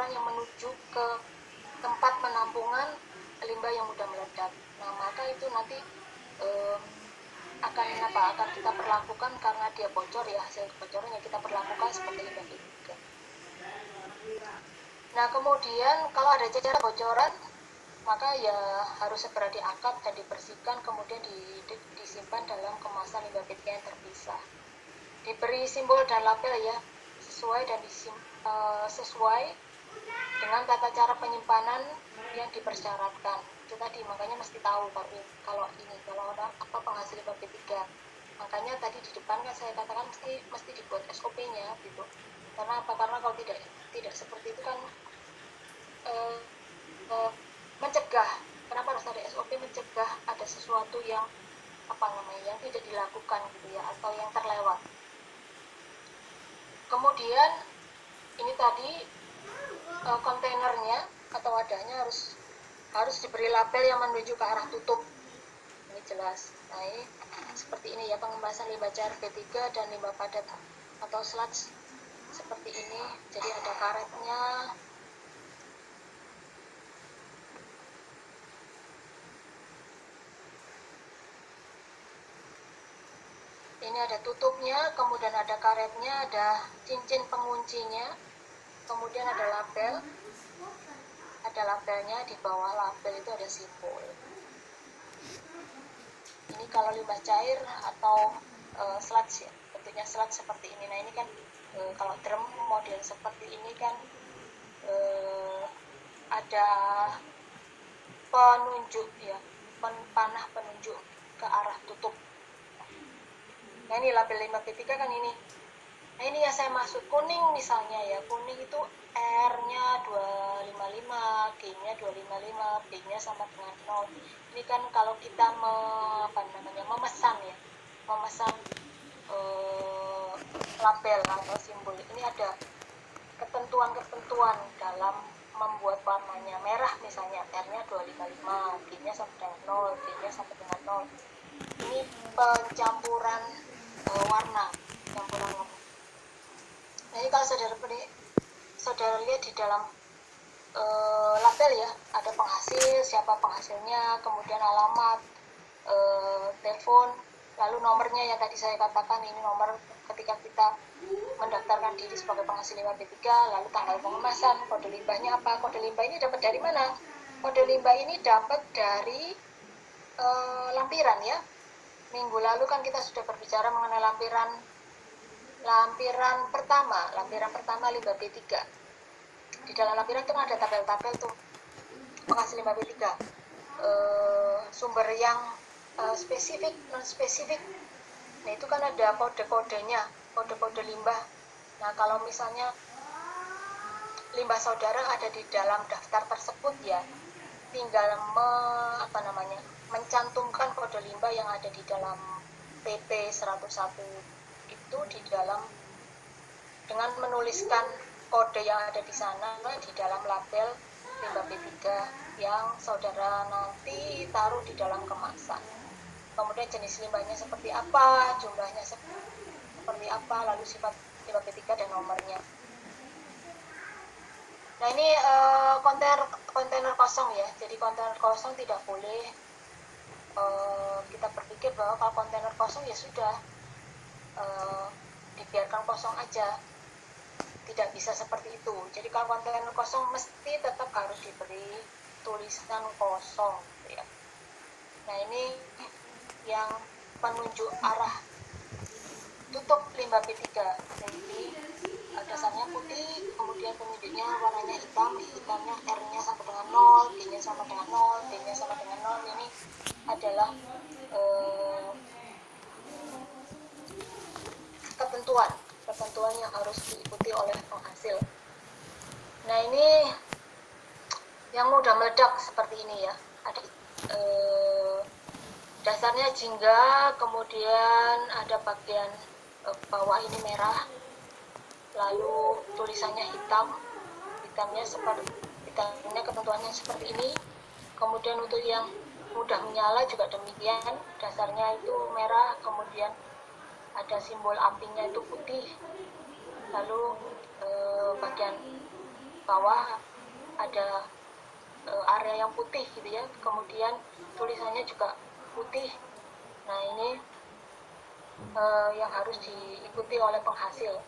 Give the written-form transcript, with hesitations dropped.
saluran yang menuju ke tempat penampungan limbah yang mudah meledak. Nah, maka itu nanti akan kita perlakukan karena dia bocor ya, hasil kebocoran yang kita perlakukan seperti limbah B3. Nah, kemudian kalau ada cacar bocoran, maka ya harus segera diangkat dan dibersihkan, kemudian disimpan dalam kemasan limbah B3 yang terpisah. Diberi simbol dan label ya, sesuai dengan tata cara penyimpanan yang dipersyaratkan. Itu tadi, makanya mesti tahu kalau ada apa penghasil limbah B3. Makanya tadi di depan kan saya katakan mesti dibuat SOP-nya gitu. Karena apa? Karena kalau tidak seperti itu kan mencegah. Kenapa harus ada SOP? Mencegah ada sesuatu yang yang tidak dilakukan gitu ya, atau yang terlewat. Kemudian ini tadi kontainernya atau wadahnya harus diberi label yang menuju ke arah tutup. Ini jelas. Nah, ini seperti ini ya, pengemasan limbah cair B3 dan limbah padat atau sludge seperti ini. Jadi ada karetnya. Ini ada tutupnya, kemudian ada karetnya, ada cincin penguncinya, kemudian ada label. Ada labelnya, di bawah label itu ada simbol. Ini kalau limbah cair atau sludge ya, bentuknya sludge seperti ini. Nah, ini kan kalau drum model seperti ini kan ada penunjuk ya, panah penunjuk ke arah tutup. Nah, ini label limbah B3 kan ini. Nah, ini yang saya maksud kuning misalnya ya, kuning itu R-nya 255, G-nya 255, B-nya sama dengan 0. Ini kan kalau kita memesan ya, memesan label atau simbol, ini ada ketentuan-ketentuan dalam membuat warnanya. Merah misalnya R-nya 255, G-nya sama dengan 0, B-nya sama dengan 0. Ini pencampuran warna. Nah, ini kalau saudara lihat di dalam label ya, ada penghasil, siapa penghasilnya, kemudian alamat, telepon, lalu nomornya yang tadi saya katakan, ini nomor ketika kita mendaftarkan diri sebagai penghasil limbah B3, lalu tanggal pengemasan, kode limbahnya apa. Kode limbah ini dapat dari mana? Kode limbah ini dapat dari lampiran ya. Minggu lalu kan kita sudah berbicara mengenai lampiran pertama limbah B3. Di dalam lampiran itu ada tabel-tabel tuh penghasil limbah B3, sumber yang spesifik, non spesifik. Nah, itu kan ada kode-kodenya, kode-kode limbah. Nah, kalau misalnya limbah saudara ada di dalam daftar tersebut ya, tinggal mencantumkan kode limbah yang ada di dalam PP 101 itu di dalam, dengan menuliskan kode yang ada di sana di dalam label limbah B3 yang saudara nanti taruh di dalam kemasan. Kemudian jenis limbahnya seperti apa, jumlahnya seperti apa, lalu sifat limbah B3 dan nomornya. Nah, ini kontainer kosong ya. Jadi kontainer kosong tidak boleh kita berpikir bahwa kalau kontainer kosong ya sudah dibiarkan kosong aja. Tidak bisa seperti itu. Jadi kalau kontainer kosong mesti tetap harus diberi tulisan kosong ya. Nah, ini yang penunjuk arah tutup limbah B3. Jadi dasarnya putih, kemudian penunjuknya warnanya hitamnya R-nya sama dengan 0, G-nya sama dengan 0, B-nya sama dengan 0. Ini adalah ketentuan yang harus diikuti oleh penghasil. Nah, ini yang mudah meledak seperti ini ya. Ada dasarnya jingga, kemudian ada bagian bawah ini merah, lalu tulisannya hitamnya ketentuannya seperti ini. Kemudian untuk yang mudah menyala juga demikian, dasarnya itu merah, kemudian ada simbol apinya itu putih, lalu bagian bawah ada area yang putih gitu ya, kemudian tulisannya juga putih. Nah ini yang harus diikuti oleh penghasil.